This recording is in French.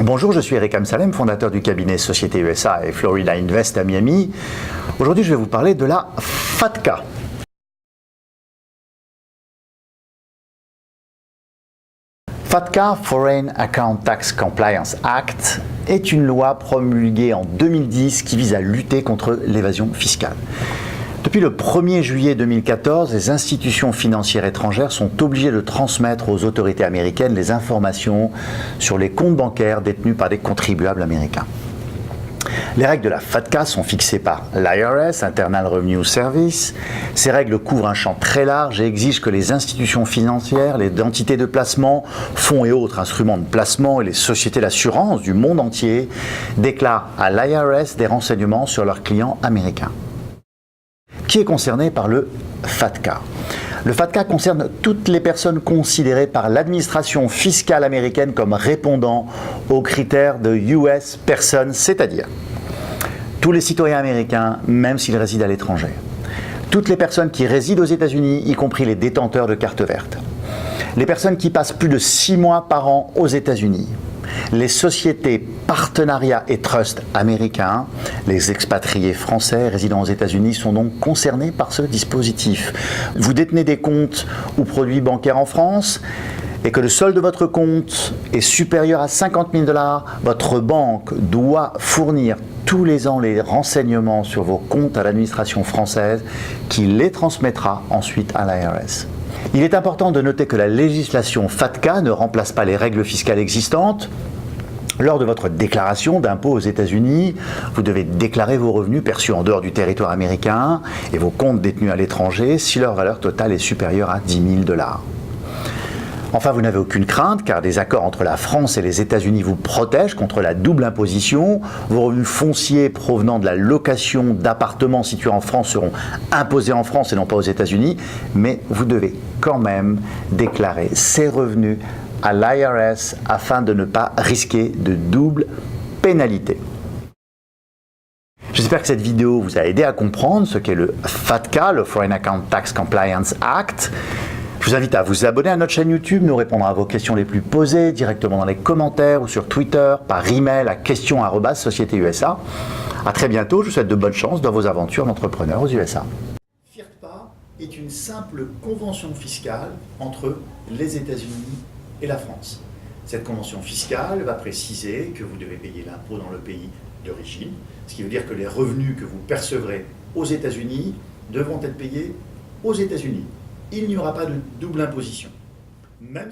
Bonjour, je suis Eric Amsalem, fondateur du cabinet Société USA et Florida Invest à Miami. Aujourd'hui, je vais vous parler de la FATCA. FATCA, Foreign Account Tax Compliance Act, est une loi promulguée en 2010 qui vise à lutter contre l'évasion fiscale. Depuis le 1er juillet 2014, les institutions financières étrangères sont obligées de transmettre aux autorités américaines les informations sur les comptes bancaires détenus par des contribuables américains. Les règles de la FATCA sont fixées par l'IRS, Internal Revenue Service. Ces règles couvrent un champ très large et exigent que les institutions financières, les entités de placement, fonds et autres instruments de placement et les sociétés d'assurance du monde entier déclarent à l'IRS des renseignements sur leurs clients américains. Qui est concerné par le FATCA? Le FATCA concerne toutes les personnes considérées par l'administration fiscale américaine comme répondant aux critères de US Person, c'est-à-dire tous les citoyens américains, même s'ils résident à l'étranger, toutes les personnes qui résident aux États-Unis, y compris les détenteurs de cartes vertes, les personnes qui passent plus de 6 mois par an aux États-Unis, les sociétés, partenariats et trusts américains, les expatriés français résidant aux États-Unis sont donc concernés par ce dispositif. Vous détenez des comptes ou produits bancaires en France et que le solde de votre compte est supérieur à 50 000 $, votre banque doit fournir tous les ans les renseignements sur vos comptes à l'administration française qui les transmettra ensuite à l'IRS. Il est important de noter que la législation FATCA ne remplace pas les règles fiscales existantes. Lors de votre déclaration d'impôt aux États-Unis, vous devez déclarer vos revenus perçus en dehors du territoire américain et vos comptes détenus à l'étranger si leur valeur totale est supérieure à 10 000 $. Enfin, vous n'avez aucune crainte car des accords entre la France et les États-Unis vous protègent contre la double imposition. Vos revenus fonciers provenant de la location d'appartements situés en France seront imposés en France et non pas aux États-Unis, mais vous devez quand même déclarer ces revenus à l'IRS afin de ne pas risquer de double pénalité. J'espère que cette vidéo vous a aidé à comprendre ce qu'est le FATCA, le Foreign Account Tax Compliance Act. Je vous invite à vous abonner à notre chaîne YouTube, nous répondre à vos questions les plus posées directement dans les commentaires ou sur Twitter, par email à questions@société-usa. À très bientôt, je vous souhaite de bonnes chances dans vos aventures d'entrepreneur aux USA. FIRPA est une simple convention fiscale entre les États-Unis et la France. Cette convention fiscale va préciser que vous devez payer l'impôt dans le pays d'origine, ce qui veut dire que les revenus que vous percevrez aux États-Unis devront être payés aux États-Unis. Il n'y aura pas de double imposition. Même si